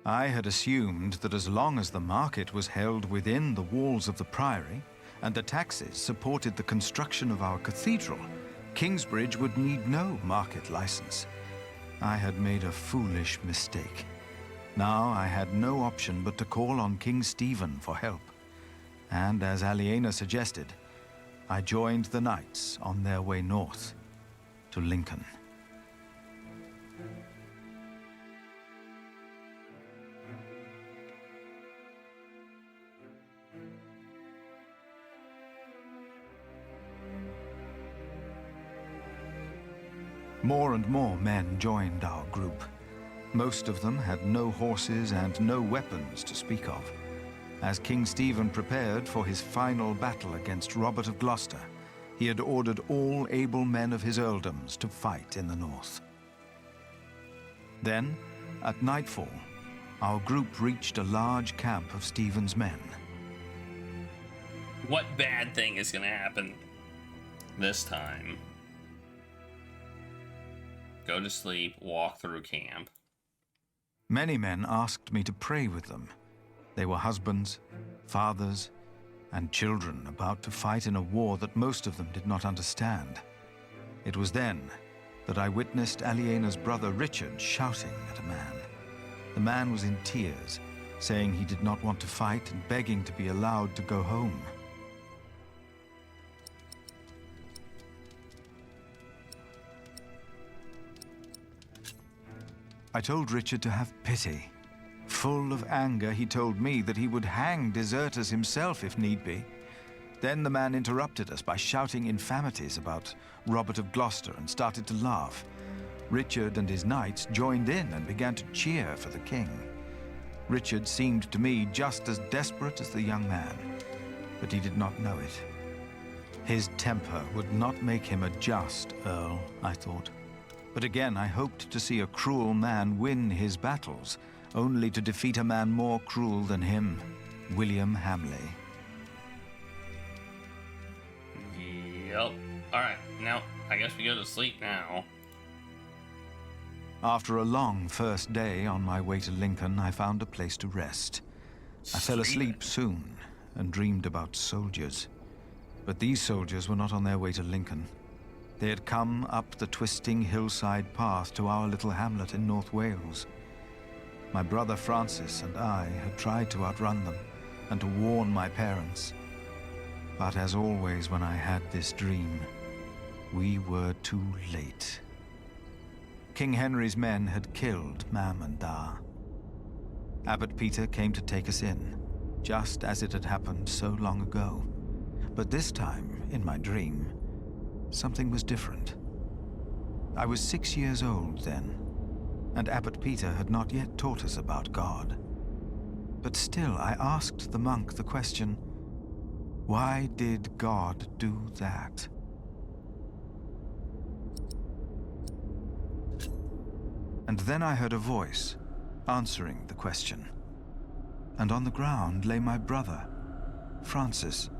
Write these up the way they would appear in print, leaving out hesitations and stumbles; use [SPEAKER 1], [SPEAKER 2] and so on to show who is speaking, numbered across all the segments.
[SPEAKER 1] I had assumed that as long as the market was held within the walls of the priory and the taxes supported the construction of our cathedral, Kingsbridge would need no market license. I had made a foolish mistake. Now I had no option but to call on King Stephen for help. And as Aliena suggested, I joined the knights on their way north to Lincoln. More and more men joined our group. Most of them had no horses and no weapons to speak of. As King Stephen prepared for his final battle against Robert of Gloucester, he had ordered all able men of his earldoms to fight in the north. Then, at nightfall, our group reached a large camp of Stephen's men.
[SPEAKER 2] What bad thing is going to happen this time? Go to sleep, walk through camp.
[SPEAKER 1] Many men asked me to pray with them. They were husbands, fathers, and children about to fight in a war that most of them did not understand. It was then that I witnessed Aliena's brother Richard shouting at a man. The man was in tears, saying he did not want to fight and begging to be allowed to go home. I told Richard to have pity. Full of anger, he told me that he would hang deserters himself if need be. Then the man interrupted us by shouting infamities about Robert of Gloucester and started to laugh. Richard and his knights joined in and began to cheer for the king. Richard seemed to me just as desperate as the young man, but he did not know it. His temper would not make him a just earl, I thought. But again, I hoped to see a cruel man win his battles, only to defeat a man more cruel than him, William Hamley.
[SPEAKER 2] Yep. Alright, now I guess we go to sleep now.
[SPEAKER 1] After a long first day on my way to Lincoln, I found a place to rest. I fell asleep soon and dreamed about soldiers. But these soldiers were not on their way to Lincoln. They had come up the twisting hillside path to our little hamlet in North Wales. My brother Francis and I had tried to outrun them and to warn my parents. But as always when I had this dream, we were too late. King Henry's men had killed Mam and Da. Abbot Peter came to take us in, just as it had happened so long ago. But this time, in my dream, something was different. I was 6 years old then, and Abbot Peter had not yet taught us about God. But still, I asked the monk the question, why did God do that? And then I heard a voice answering the question. And on the ground lay my brother, Francis.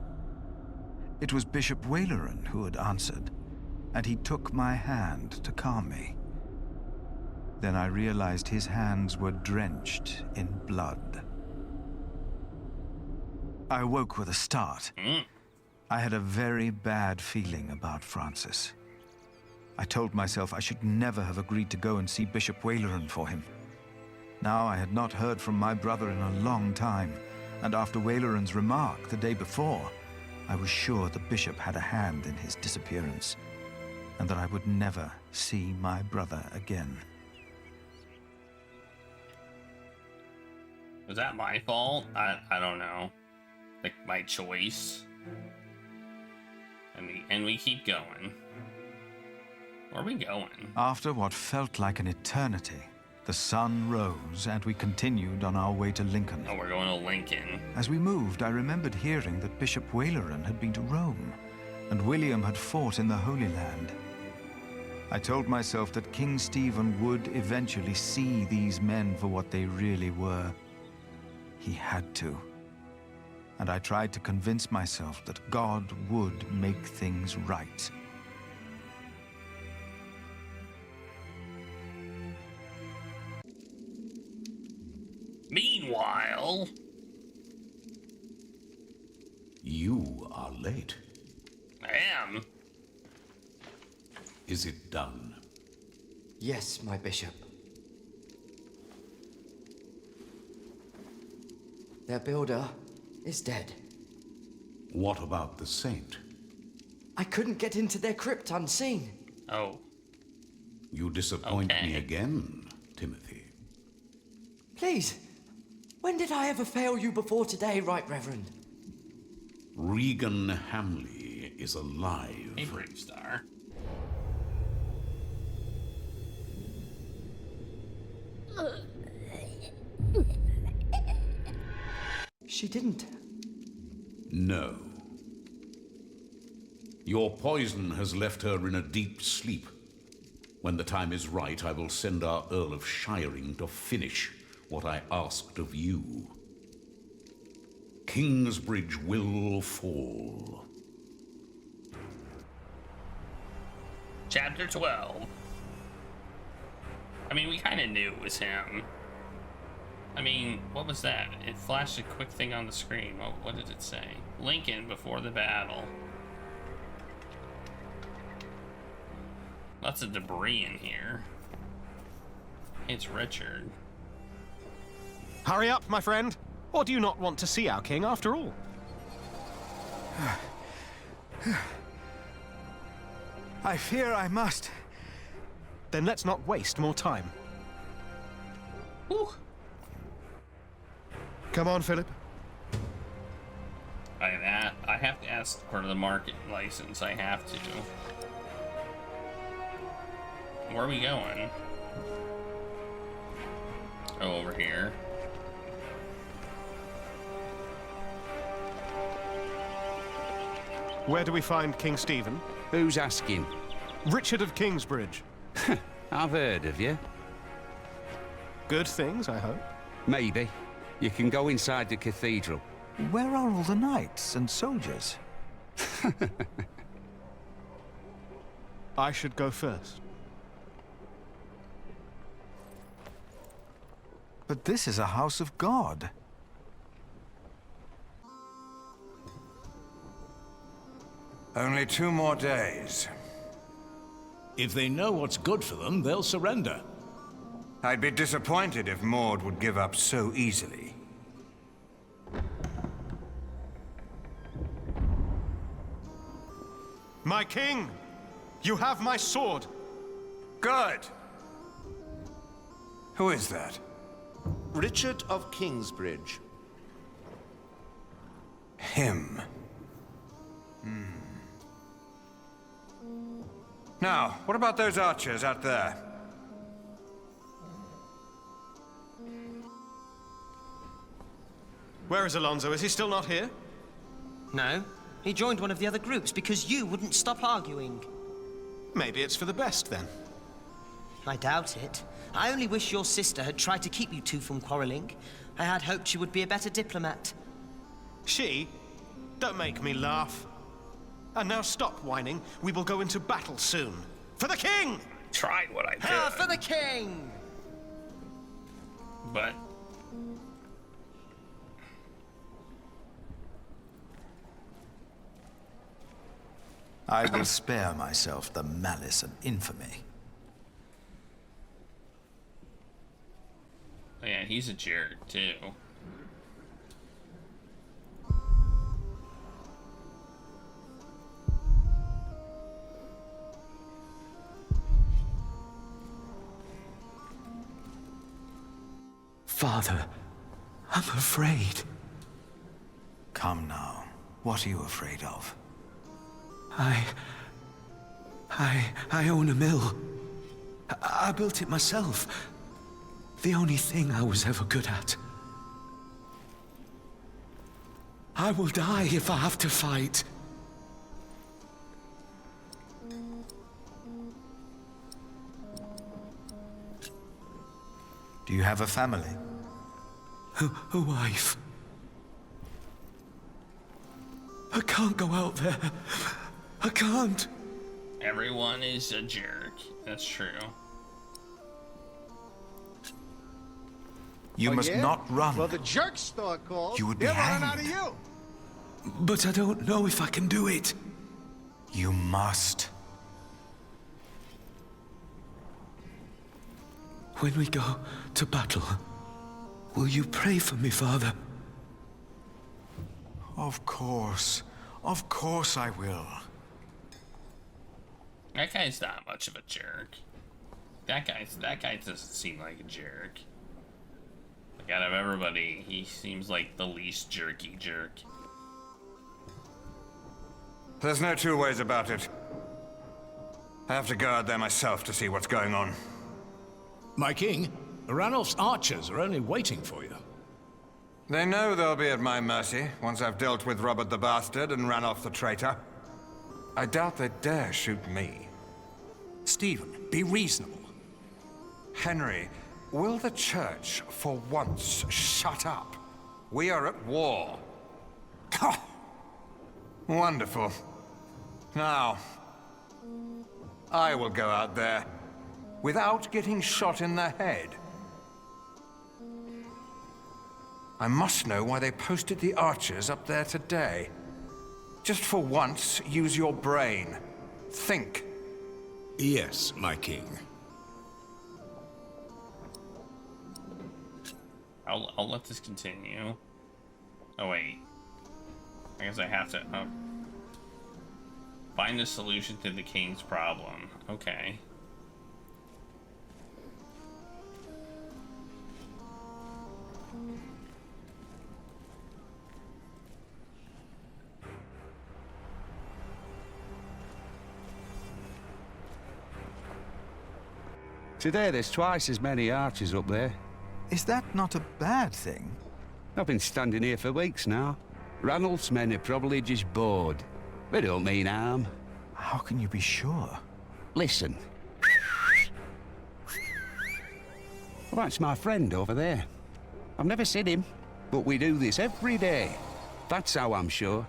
[SPEAKER 1] It was Bishop Waleran who had answered, and he took my hand to calm me. Then I realized his hands were drenched in blood. I awoke with a start. I had a very bad feeling about Francis. I told myself I should never have agreed to go and see Bishop Waleran for him. Now I had not heard from my brother in a long time, and after Waleran's remark the day before, I was sure the bishop had a hand in his disappearance, and that I would never see my brother again.
[SPEAKER 2] Was that my fault? I don't know. Like my choice. And we keep going. Where are we going?
[SPEAKER 1] After what felt like an eternity, the sun rose and we continued on our way to Lincoln.
[SPEAKER 2] Oh, we're going to Lincoln.
[SPEAKER 1] As we moved, I remembered hearing that Bishop Waleran had been to Rome, and William had fought in the Holy Land. I told myself that King Stephen would eventually see these men for what they really were. He had to. And I tried to convince myself that God would make things right.
[SPEAKER 2] Meanwhile...
[SPEAKER 3] You are late.
[SPEAKER 2] I am.
[SPEAKER 3] Is it done?
[SPEAKER 4] Yes, my bishop. Their builder is dead.
[SPEAKER 3] What about the saint?
[SPEAKER 4] I couldn't get into their crypt unseen.
[SPEAKER 2] Oh.
[SPEAKER 3] You disappoint
[SPEAKER 2] Okay.
[SPEAKER 3] me again, Timothy.
[SPEAKER 4] Please, when did I ever fail you before today, Right Reverend?
[SPEAKER 3] Regan Hamley is alive.
[SPEAKER 2] A brave star.
[SPEAKER 4] She didn't.
[SPEAKER 3] No. Your poison has left her in a deep sleep. When the time is right, I will send our Earl of Shiring to finish what I asked of you. Kingsbridge will fall.
[SPEAKER 2] Chapter 12. I mean, we kind of knew it was him. I mean, what was that? It flashed a quick thing on the screen. What did it say? Lincoln before the battle. Lots of debris in here. It's Richard.
[SPEAKER 5] Hurry up, my friend. Or do you not want to see our king after all?
[SPEAKER 1] I fear I must.
[SPEAKER 5] Then let's not waste more time.
[SPEAKER 2] Whew.
[SPEAKER 5] Come on, Philip.
[SPEAKER 2] I have to ask for the market license. I have to. Where are we going? Oh, over here.
[SPEAKER 5] Where do we find King Stephen?
[SPEAKER 6] Who's asking?
[SPEAKER 5] Richard of Kingsbridge.
[SPEAKER 6] I've heard of you.
[SPEAKER 5] Good things, I hope.
[SPEAKER 6] Maybe. You can go inside the cathedral.
[SPEAKER 1] Where are all the knights and soldiers?
[SPEAKER 5] I should go first.
[SPEAKER 1] But this is a house of God.
[SPEAKER 7] Only 2 more days.
[SPEAKER 8] If they know what's good for them, they'll surrender.
[SPEAKER 7] I'd be disappointed if Maud would give up so easily.
[SPEAKER 5] My king! You have my sword!
[SPEAKER 7] Good! Who is that?
[SPEAKER 9] Richard of Kingsbridge.
[SPEAKER 7] Him. Now, what about those archers out there?
[SPEAKER 5] Where is Alonso? Is he still not here?
[SPEAKER 10] No. He joined one of the other groups because you wouldn't stop arguing.
[SPEAKER 5] Maybe it's for the best, then.
[SPEAKER 10] I doubt it. I only wish your sister had tried to keep you two from quarreling. I had hoped she would be a better diplomat.
[SPEAKER 5] She? Don't make me laugh. And now stop whining. We will go into battle soon. For the king!
[SPEAKER 2] Tried what I
[SPEAKER 10] Ah,
[SPEAKER 2] did.
[SPEAKER 10] for the king!
[SPEAKER 2] But
[SPEAKER 1] I will spare myself the malice and infamy.
[SPEAKER 2] oh yeah, he's a jerk too.
[SPEAKER 4] Father, I'm afraid.
[SPEAKER 1] Come now. What are you afraid of?
[SPEAKER 4] I own a mill. I built it myself. The only thing I was ever good at. I will die if I have to fight.
[SPEAKER 1] Do you have a family?
[SPEAKER 4] A wife. I can't go out there. I can't.
[SPEAKER 2] Everyone is a jerk. That's true.
[SPEAKER 1] You must not run.
[SPEAKER 11] Well, the jerks thought called.
[SPEAKER 1] You would be
[SPEAKER 11] They're running out
[SPEAKER 1] hanged.
[SPEAKER 11] of you.
[SPEAKER 4] But I don't know if I can do it.
[SPEAKER 1] You must.
[SPEAKER 4] When we go to battle, will you pray for me, Father?
[SPEAKER 1] Of course. Of course I will.
[SPEAKER 2] That guy's not much of a jerk. That guy doesn't seem like a jerk. Like, out of everybody, he seems like the least jerky jerk.
[SPEAKER 7] There's no two ways about it. I have to go out there myself to see what's going on.
[SPEAKER 8] My king, Ranulf's archers are only waiting for you.
[SPEAKER 7] They know they'll be at my mercy once I've dealt with Robert the Bastard and Ranulf the traitor. I doubt they dare shoot me.
[SPEAKER 12] Stephen, be reasonable.
[SPEAKER 7] Henry, will the church for once shut up? We are at war. Wonderful. Now, I will go out there without getting shot in the head. I must know why they posted the archers up there today. Just for once, use your brain. Think.
[SPEAKER 8] Yes, my king.
[SPEAKER 2] I'll let this continue. Oh wait, I guess I have to find a solution to the king's problem. Okay.
[SPEAKER 6] Today there's twice as many archers up there.
[SPEAKER 1] Is that not a bad thing?
[SPEAKER 6] I've been standing here for weeks now. Ranulf's men are probably just bored. They don't mean harm.
[SPEAKER 1] How can you be sure?
[SPEAKER 6] Listen. Well, that's my friend over there. I've never seen him, but we do this every day. That's how I'm sure.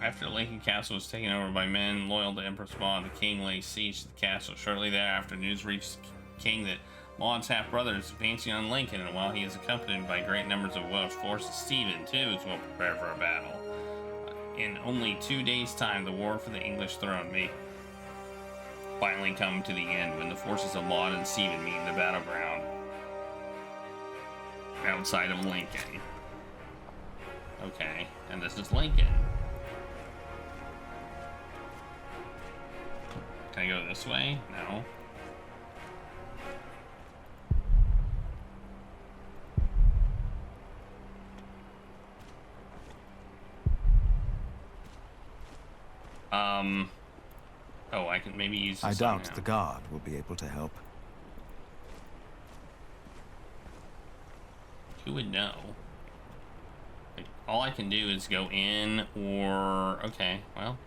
[SPEAKER 2] After Lincoln Castle was taken over by men loyal to Empress Maud, the king laid siege to the castle. Shortly thereafter, news reached the king that Maud's half-brother is advancing on Lincoln, and while he is accompanied by great numbers of Welsh forces, Stephen, too, is well prepared for a battle. In only 2 days' time, the war for the English throne may finally come to the end when the forces of Maud and Stephen meet in the battleground outside of Lincoln. Okay, and this is Lincoln. Can I go this way? No. Oh, I can maybe use this.
[SPEAKER 1] I doubt
[SPEAKER 2] now.
[SPEAKER 1] the guard will be able to help.
[SPEAKER 2] Who would know? Like, all I can do is go in or... Okay, well...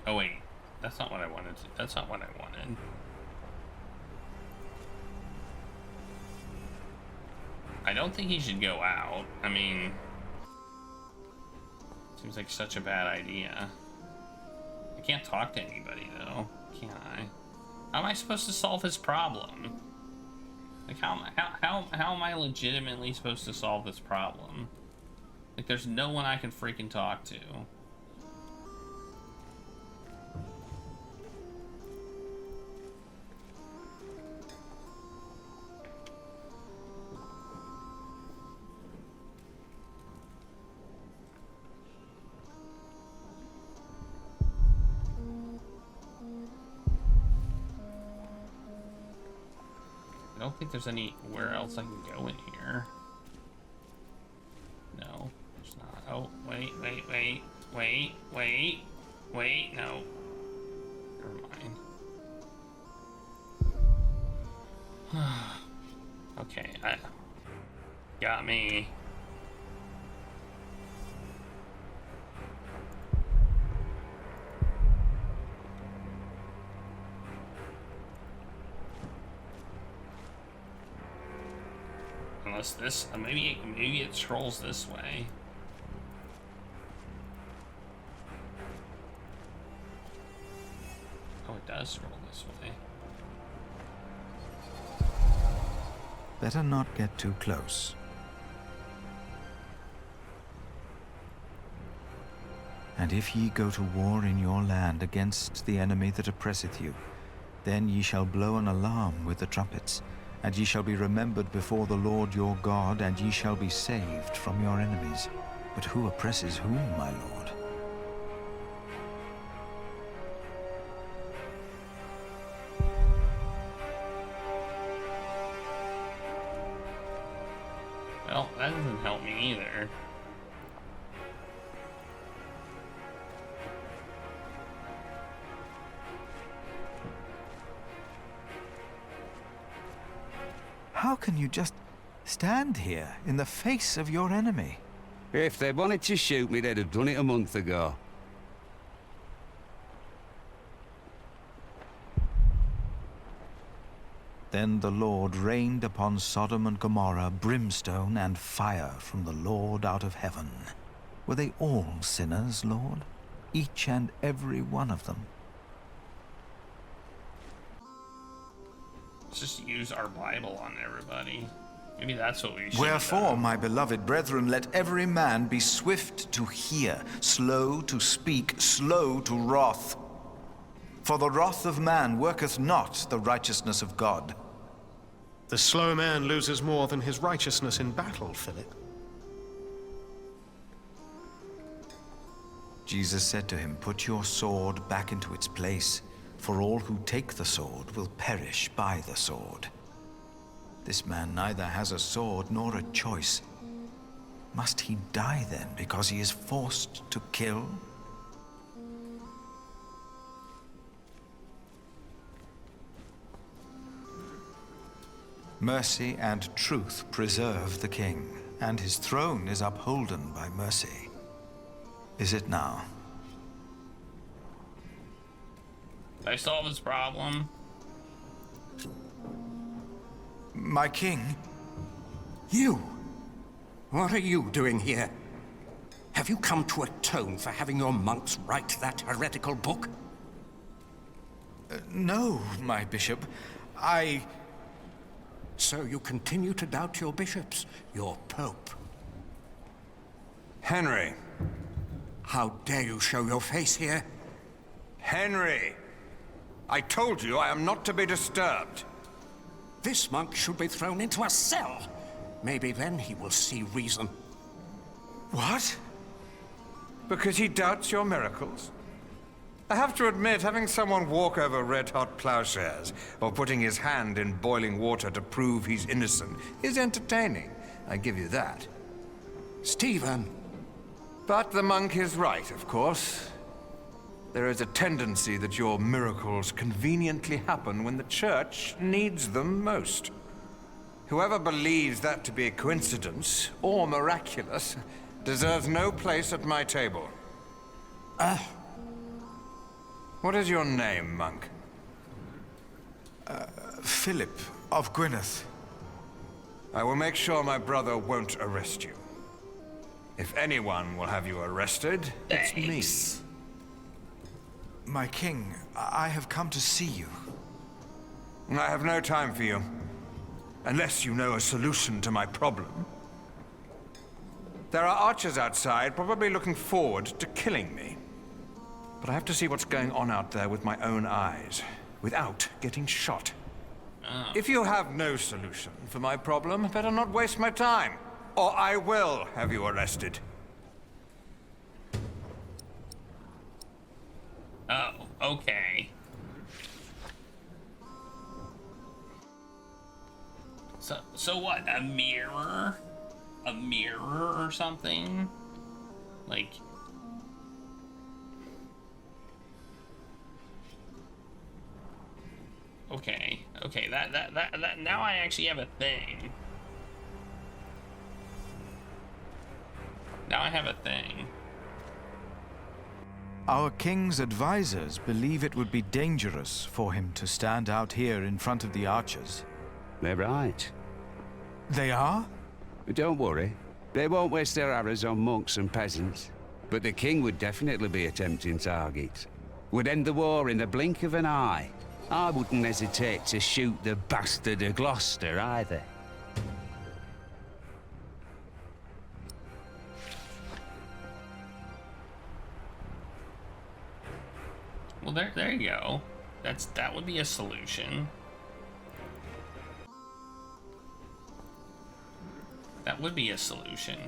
[SPEAKER 2] Oh wait, that's not what I wanted to, that's not what I wanted. I don't think he should go out. I mean, seems like such a bad idea. I can't talk to anybody though, can I? How am I supposed to solve his problem? Like how am I legitimately supposed to solve this problem? Like there's no one I can freaking talk to. I don't think there's anywhere else I can go in here. No, there's not. Oh, wait, no. Never mind. Okay, got me. Unless this, maybe it scrolls this way. best roll this way.
[SPEAKER 1] Better not get too close. And if ye go to war in your land against the enemy that oppresseth you, then ye shall blow an alarm with the trumpets, and ye shall be remembered before the Lord your God, and ye shall be saved from your enemies. But who oppresses whom, my lord?
[SPEAKER 2] Well, that doesn't help me either.
[SPEAKER 1] How can you just stand here in the face of your enemy?
[SPEAKER 6] If they wanted to shoot me, they'd have done it a month ago.
[SPEAKER 1] Then the Lord rained upon Sodom and Gomorrah brimstone and fire from the Lord out of heaven. Were they all sinners, Lord? Each and every one of them?
[SPEAKER 2] Let's just use our Bible on everybody. Maybe that's what we should
[SPEAKER 1] Wherefore, my beloved brethren, let every man be swift to hear, slow to speak, slow to wrath. For the wrath of man worketh not the righteousness of God.
[SPEAKER 5] The slow man loses more than his righteousness in battle, Philip.
[SPEAKER 1] Jesus said to him, "Put your sword back into its place, for all who take the sword will perish by the sword." This man neither has a sword nor a choice. Must he die then because he is forced to kill? Mercy and truth preserve the king, and his throne is upholden by mercy. Is it now?
[SPEAKER 2] Did I solve his problem?
[SPEAKER 1] My king?
[SPEAKER 12] You? What are you doing here? Have you come to atone for having your monks write that heretical book?
[SPEAKER 1] No, my bishop.
[SPEAKER 12] So you continue to doubt your bishops, your pope?
[SPEAKER 7] Henry.
[SPEAKER 12] How dare you show your face here?
[SPEAKER 7] Henry! I told you I am not to be disturbed.
[SPEAKER 12] This monk should be thrown into a cell. Maybe then he will see reason.
[SPEAKER 1] What?
[SPEAKER 7] Because he doubts your miracles? I have to admit, having someone walk over red-hot plowshares, or putting his hand in boiling water to prove he's innocent, is entertaining. I give you that.
[SPEAKER 12] Stephen.
[SPEAKER 7] But the monk is right, of course. There is a tendency that your miracles conveniently happen when the Church needs them most. Whoever believes that to be a coincidence, or miraculous, deserves no place at my table. What is your name, monk?
[SPEAKER 1] Philip of Gwynedd.
[SPEAKER 7] I will make sure my brother won't arrest you. If anyone will have you arrested, it's me.
[SPEAKER 1] My king, I have come to see you.
[SPEAKER 7] I have no time for you. Unless you know a solution to my problem. There are archers outside, probably looking forward to killing me. But I have to see what's going on out there with my own eyes, without getting shot.
[SPEAKER 2] Oh.
[SPEAKER 7] If you have no solution for my problem, better not waste my time, or I will have you arrested.
[SPEAKER 2] Oh, okay. So what? A mirror? A mirror or something? Like... Okay, that now I actually have a thing. Now I have a thing.
[SPEAKER 1] Our king's advisors believe it would be dangerous for him to stand out here in front of the archers.
[SPEAKER 6] They're right.
[SPEAKER 1] They are?
[SPEAKER 6] Don't worry. They won't waste their arrows on monks and peasants. But the king would definitely be a tempting target. would end the war in the blink of an eye. I wouldn't hesitate to shoot the bastard of Gloucester either.
[SPEAKER 2] Well, there you go. That would be a solution. That would be a solution.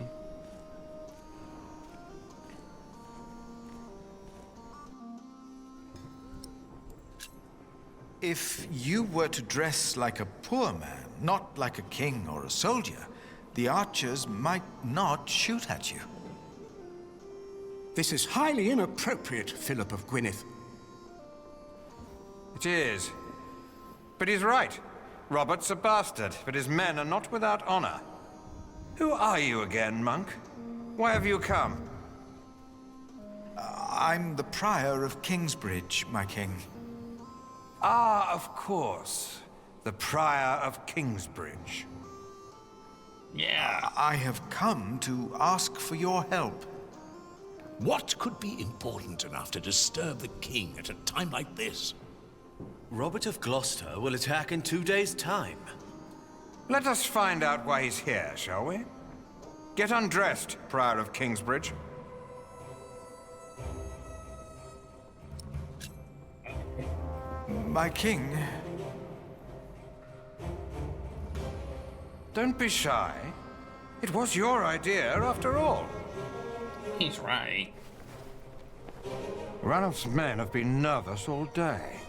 [SPEAKER 1] If you were to dress like a poor man, not like a king or a soldier, the archers might not shoot at you.
[SPEAKER 12] This is highly inappropriate, Philip of Gwynedd.
[SPEAKER 7] It is. But he's right. Robert's a bastard, but his men are not without honor. Who are you again, monk? Why have you come?
[SPEAKER 1] I'm the prior of Kingsbridge, my king.
[SPEAKER 7] Ah, of course. The Prior of Kingsbridge.
[SPEAKER 2] Yeah.
[SPEAKER 1] I have come to ask for your help.
[SPEAKER 8] What could be important enough to disturb the king at a time like this?
[SPEAKER 4] Robert of Gloucester will attack in 2 days' time.
[SPEAKER 7] Let us find out why he's here, shall we? Get undressed, Prior of Kingsbridge.
[SPEAKER 1] My king...
[SPEAKER 7] Don't be shy. It was your idea, after all.
[SPEAKER 2] He's right.
[SPEAKER 7] Ranulph's men have been nervous all day.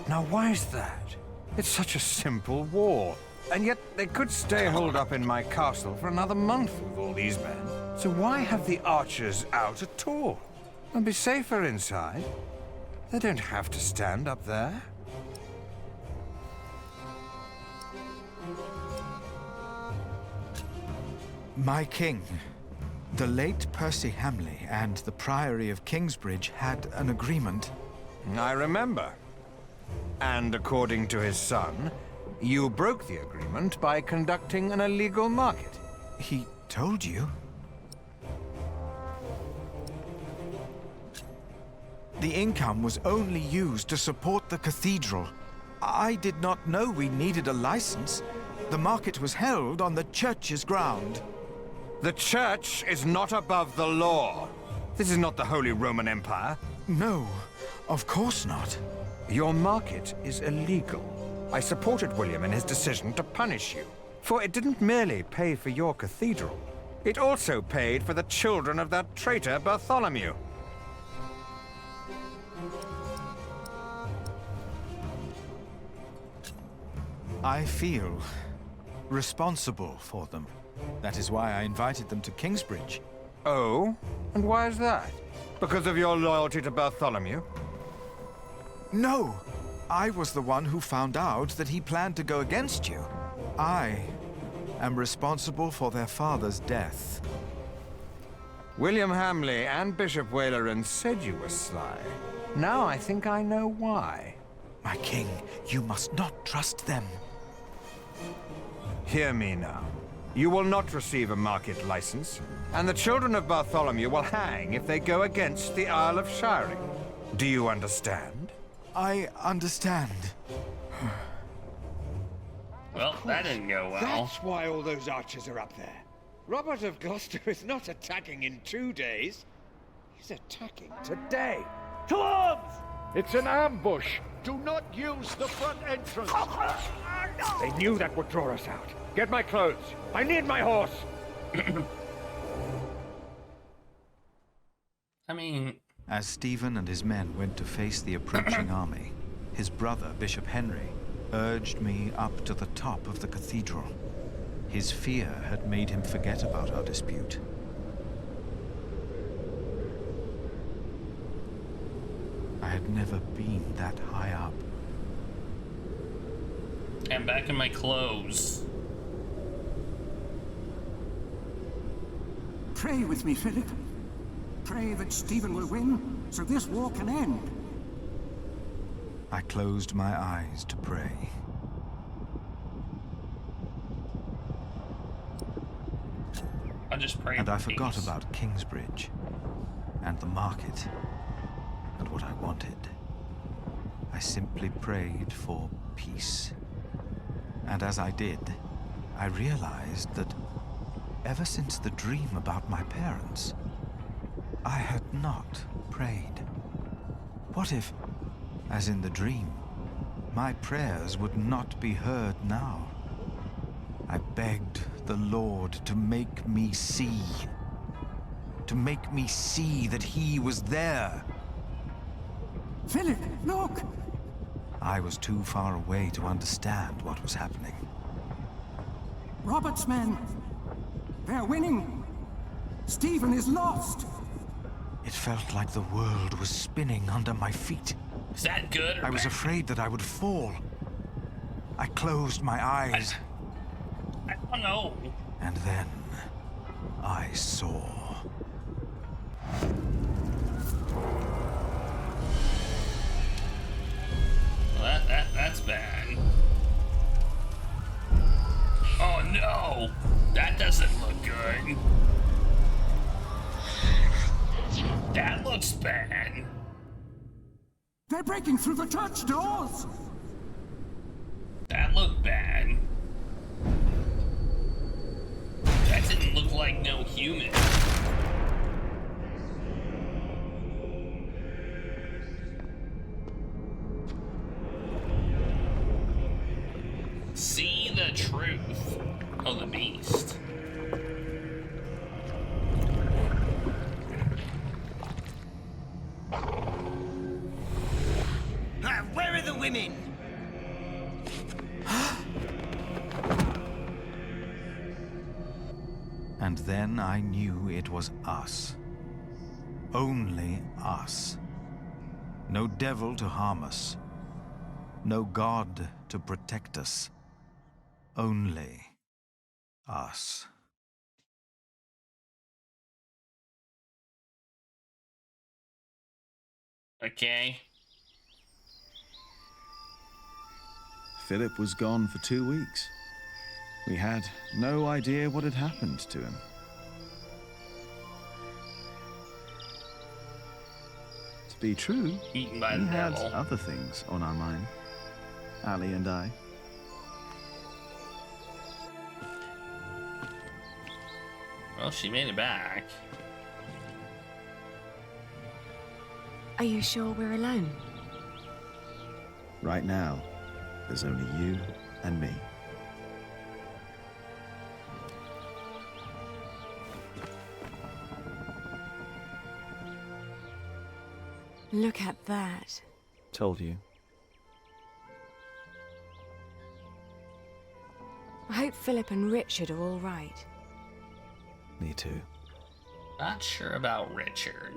[SPEAKER 7] Now, why is that? It's such a simple war. And yet, they could stay holed up in my castle for another month with all these men. So why have the archers out at all? And be safer inside. They don't have to stand up there.
[SPEAKER 1] My king, the late Percy Hamley and the Priory of Kingsbridge had an agreement.
[SPEAKER 7] I remember. And according to his son, you broke the agreement by conducting an illegal market.
[SPEAKER 1] He told you? The income was only used to support the cathedral. I did not know we needed a license. The market was held on the church's ground.
[SPEAKER 7] The church is not above the law. This is not the Holy Roman Empire.
[SPEAKER 1] No, of course not.
[SPEAKER 7] Your market is illegal. I supported William in his decision to punish you, for it didn't merely pay for your cathedral. It also paid for the children of that traitor Bartholomew.
[SPEAKER 1] I feel responsible for them. That is why I invited them to Kingsbridge.
[SPEAKER 7] Oh? And why is that? Because of your loyalty to Bartholomew?
[SPEAKER 1] No! I was the one who found out that he planned to go against you. I am responsible for their father's death.
[SPEAKER 7] William Hamley and Bishop Waleran said you were sly. Now I think I know why.
[SPEAKER 1] My king, you must not trust them.
[SPEAKER 7] Hear me now. You will not receive a market license, and the children of Bartholomew will hang if they go against the Isle of Shiring. Do you understand?
[SPEAKER 1] I understand.
[SPEAKER 2] Well, that didn't go well.
[SPEAKER 13] That's why all those archers are up there. Robert of Gloucester is not attacking in 2 days. He's attacking today.
[SPEAKER 11] To arms! It's an ambush. Do not use the front entrance. They knew that would draw us out. Get my clothes. I need my horse.
[SPEAKER 2] I mean...
[SPEAKER 1] As Stephen and his men went to face the approaching army, his brother, Bishop Henry, urged me up to the top of the cathedral. His fear had made him forget about our dispute. I had never been that high up.
[SPEAKER 2] I'm back in my clothes.
[SPEAKER 12] Pray with me, Philip. Pray that Stephen will win, so this war can end.
[SPEAKER 1] I closed my eyes to pray.
[SPEAKER 2] I just prayed.
[SPEAKER 1] And I forgot about Kingsbridge, and the market, and what I wanted. I simply prayed for peace. And as I did, I realized that ever since the dream about my parents, I had not prayed. What if, as in the dream, my prayers would not be heard now? I begged the Lord to make me see. To make me see that he was there.
[SPEAKER 12] Philip, look!
[SPEAKER 1] I was too far away to understand what was happening.
[SPEAKER 12] Robert's men! They're winning! Stephen is lost!
[SPEAKER 1] It felt like the world was spinning under my feet.
[SPEAKER 2] Is that good?
[SPEAKER 1] I was afraid that I would fall. I closed my eyes.
[SPEAKER 2] I don't know.
[SPEAKER 1] And then I saw.
[SPEAKER 2] Well, that's bad. Oh no! That doesn't look good. That looks bad.
[SPEAKER 12] They're breaking through the church doors!
[SPEAKER 2] That looked bad. That didn't look like no human. See the truth of the beast.
[SPEAKER 10] Where are the women?
[SPEAKER 1] And then I knew it was us. Only us. No devil to harm us. No God to protect us. Only us.
[SPEAKER 2] Okay.
[SPEAKER 14] Philip was gone for 2 weeks. We had no idea what had happened to him. To be true,
[SPEAKER 2] Eaten by
[SPEAKER 14] we
[SPEAKER 2] the
[SPEAKER 14] had
[SPEAKER 2] devil.
[SPEAKER 14] other things on our mind. Ali and I.
[SPEAKER 2] Well, she made it back.
[SPEAKER 15] Are you sure we're alone?
[SPEAKER 14] Right now, there's only you and me.
[SPEAKER 15] Look at that.
[SPEAKER 14] Told you.
[SPEAKER 15] I hope Philip and Richard are all right.
[SPEAKER 14] Me too.
[SPEAKER 2] Not sure about Richard.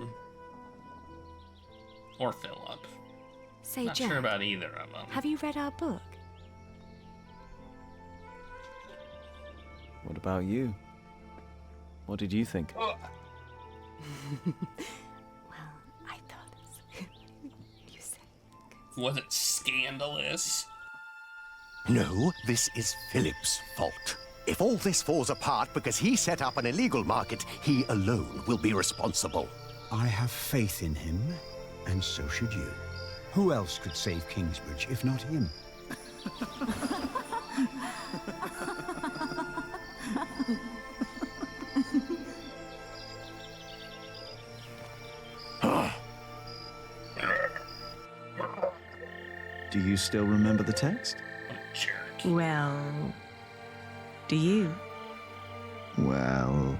[SPEAKER 2] Or Philip.
[SPEAKER 15] Say,
[SPEAKER 2] Not
[SPEAKER 15] Jack,
[SPEAKER 2] sure about either of them.
[SPEAKER 15] have you read our book?
[SPEAKER 14] What about you? What did you think?
[SPEAKER 15] Well, I thought you said.
[SPEAKER 2] Was it scandalous?
[SPEAKER 9] No, this is Philip's fault. If all this falls apart because he set up an illegal market, he alone will be responsible.
[SPEAKER 16] I have faith in him, and so should you. Who else could save Kingsbridge if not him?
[SPEAKER 14] Do you still remember the text?
[SPEAKER 15] Well, do you?
[SPEAKER 14] Well...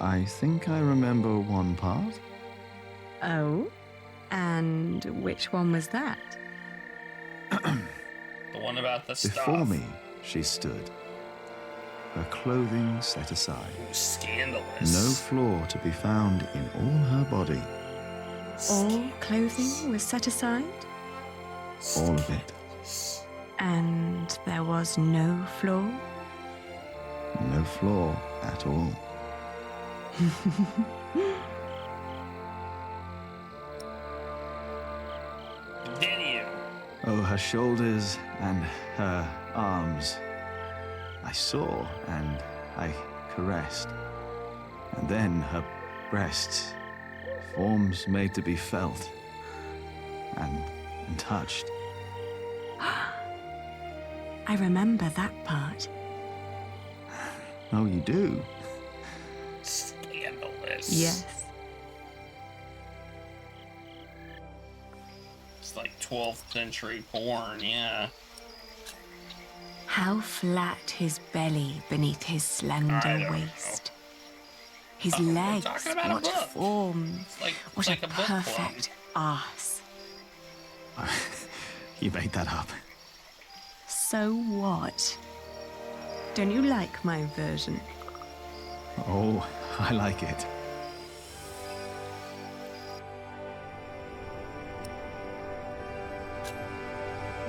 [SPEAKER 14] I think I remember one part.
[SPEAKER 15] Oh? And which one was that?
[SPEAKER 2] The one about the stuff.
[SPEAKER 14] Before me, she stood. Her clothing set aside.
[SPEAKER 2] Scandalous.
[SPEAKER 14] No flaw to be found in all her body.
[SPEAKER 15] All clothing was set aside?
[SPEAKER 14] All of it.
[SPEAKER 15] And there was no flaw?
[SPEAKER 14] No flaw at all.
[SPEAKER 2] Did you?
[SPEAKER 14] Oh, her shoulders and her arms. I saw and I caressed. And then her breasts Forms made to be felt and touched.
[SPEAKER 15] I remember that part.
[SPEAKER 14] Oh, you do?
[SPEAKER 2] Scandalous.
[SPEAKER 15] Yes.
[SPEAKER 2] It's like 12th century porn, yeah.
[SPEAKER 15] How flat his belly beneath his slender waist. His
[SPEAKER 2] we're
[SPEAKER 15] legs,
[SPEAKER 2] talking about a
[SPEAKER 15] what
[SPEAKER 2] book.
[SPEAKER 15] form. What
[SPEAKER 2] like
[SPEAKER 15] a
[SPEAKER 2] a book club.
[SPEAKER 15] perfect arse.
[SPEAKER 14] You made that up.
[SPEAKER 15] So what? Don't you like my version?
[SPEAKER 14] Oh, I like it.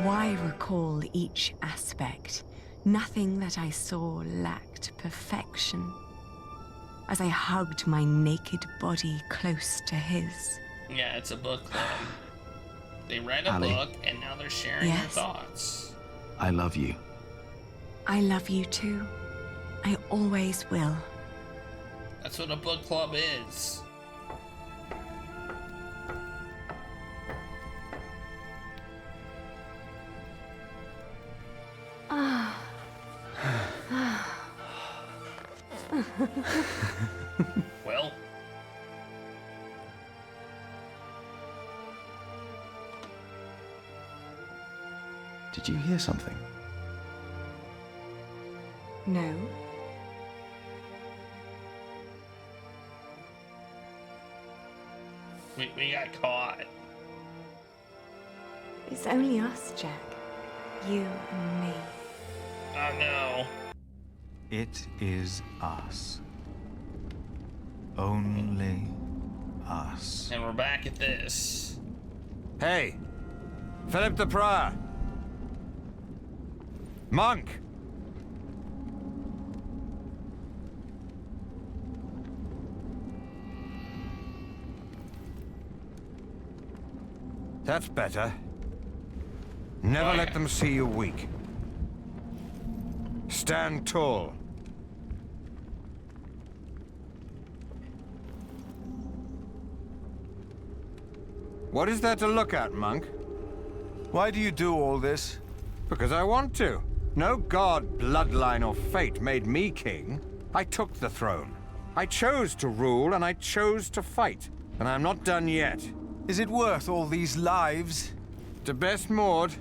[SPEAKER 15] Why recall each aspect? Nothing that I saw lacked perfection. As I hugged my naked body close to his.
[SPEAKER 2] Yeah, it's a book club. They read a
[SPEAKER 14] Ali.
[SPEAKER 2] book, and now they're sharing their
[SPEAKER 15] Yes.
[SPEAKER 2] thoughts.
[SPEAKER 14] I love you.
[SPEAKER 15] I love you too. I always will.
[SPEAKER 2] That's what a book club is. Well,
[SPEAKER 14] Did you hear something?
[SPEAKER 15] No.
[SPEAKER 2] we got caught.
[SPEAKER 15] It's only us, Jack. You and me.
[SPEAKER 2] Oh no.
[SPEAKER 1] It is us. Only us.
[SPEAKER 2] And we're back at this.
[SPEAKER 7] Hey, Philip the Prior. Monk. That's better. Never let them see you weak. Stand tall. What is there to look at, monk?
[SPEAKER 1] Why do you do all this?
[SPEAKER 7] Because I want to. No god, bloodline, or fate made me king. I took the throne. I chose to rule, and I chose to fight. And I'm not done yet.
[SPEAKER 1] Is it worth all these lives?
[SPEAKER 7] To best Maud?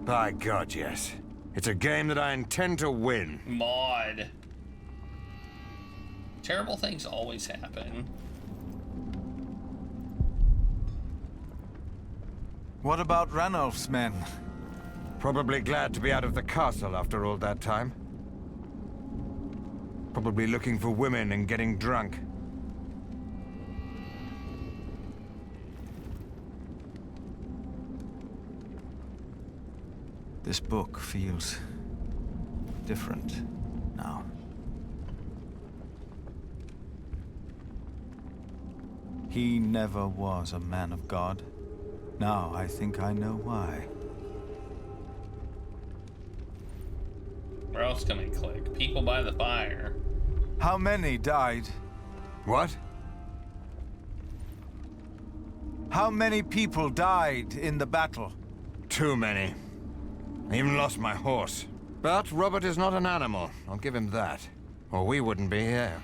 [SPEAKER 7] By God, yes. It's a game that I intend to win.
[SPEAKER 2] Maud. Terrible things always happen.
[SPEAKER 1] What about Ranulf's men?
[SPEAKER 7] Probably glad to be out of the castle after all that time. Probably looking for women and getting drunk.
[SPEAKER 1] This book feels different now. He never was a man of God. Now I think I know why.
[SPEAKER 2] Where else can I click? People by the fire.
[SPEAKER 1] How many died?
[SPEAKER 7] What?
[SPEAKER 1] How many people died in the battle?
[SPEAKER 7] Too many. I even lost my horse. But Robert is not an animal. I'll give him that. Or we wouldn't be here.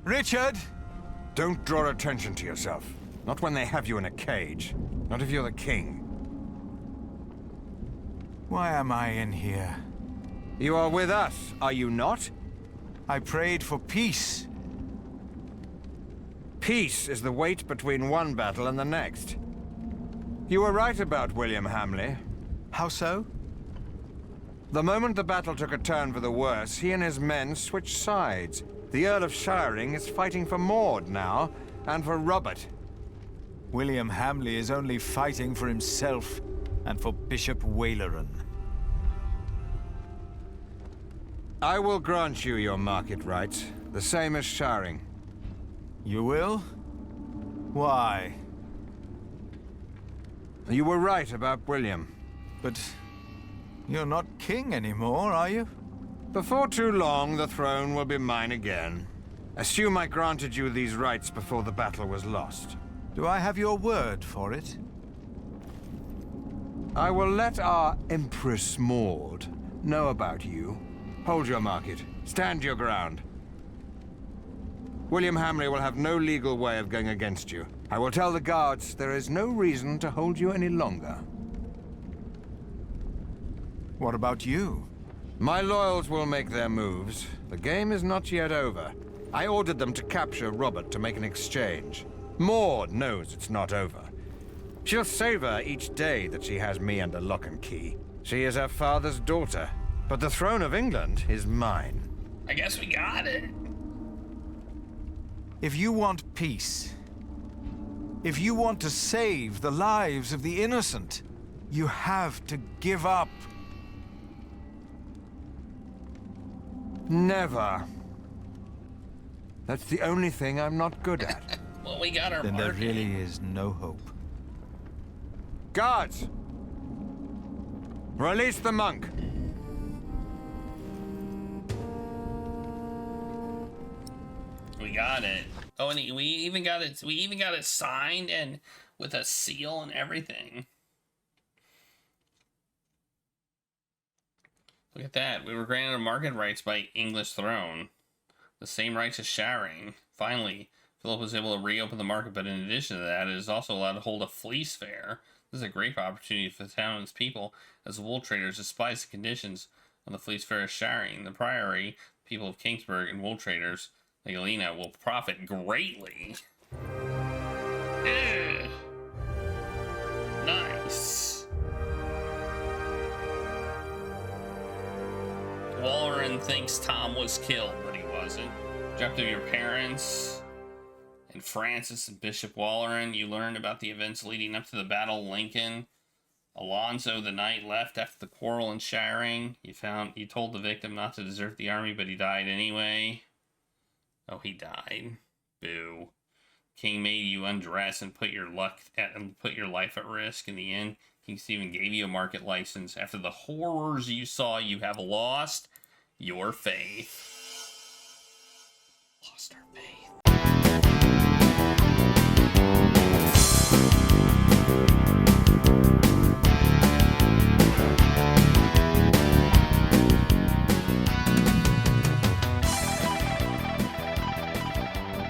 [SPEAKER 1] Richard!
[SPEAKER 7] Don't draw attention to yourself. Not when they have you in a cage. Not if you're the king.
[SPEAKER 1] Why am I in here?
[SPEAKER 7] You are with us, are you not?
[SPEAKER 1] I prayed for peace.
[SPEAKER 7] Peace is the wait between one battle and the next. You were right about William Hamley.
[SPEAKER 1] How so?
[SPEAKER 7] The moment the battle took a turn for the worse, he and his men switched sides. The Earl of Shiring is fighting for Maud now, and for Robert.
[SPEAKER 1] William Hamley is only fighting for himself and for Bishop Waleran.
[SPEAKER 7] I will grant you your market rights, the same as Shiring.
[SPEAKER 1] You will? Why?
[SPEAKER 7] You were right about William.
[SPEAKER 1] But you're not king anymore, are you?
[SPEAKER 7] Before too long, the throne will be mine again. Assume I granted you these rights before the battle was lost.
[SPEAKER 1] Do I have your word for it?
[SPEAKER 7] I will let our Empress Maud know about you. Hold your market. Stand your ground. William Hamley will have no legal way of going against you. I will tell the guards there is no reason to hold you any longer.
[SPEAKER 1] What about you?
[SPEAKER 7] My loyals will make their moves. The game is not yet over. I ordered them to capture Robert to make an exchange. Maud knows it's not over. She'll savor each day that she has me under lock and key. She is her father's daughter, but the throne of England is mine.
[SPEAKER 2] I guess we got it.
[SPEAKER 1] If you want peace, if you want to save the lives of the innocent, you have to give up.
[SPEAKER 7] Never. That's the only thing I'm not good at.
[SPEAKER 2] Well, we got our
[SPEAKER 1] Then there
[SPEAKER 2] marketing.
[SPEAKER 1] really is no hope.
[SPEAKER 7] Guards! Release the monk.
[SPEAKER 2] We got it. Oh, and we even got it. We even got it signed and with a seal and everything. Look at that. We were granted market rights by English throne. The same rights as Showering. Finally, Philip was able to reopen the market, but in addition to that, it is also allowed to hold a fleece fair. This is a great opportunity for the town and its people, as the wool traders despise the conditions on the fleece fair of Showering. The priory, people of Kingsburg, and wool traders like Alina will profit greatly. Ugh. Nice. Walleran thinks Tom was killed, but he wasn't. Dropped to your parents and Francis and Bishop Walleran. You learned about the events leading up to the Battle of Lincoln. Alonzo the knight left after the quarrel in Showering. You told the victim not to desert the army, but he died anyway. Oh, he died. Boo. King made you undress and put your life at risk. In the end, King Stephen gave you a market license. After the horrors you saw, you have lost your faith. Lost our faith.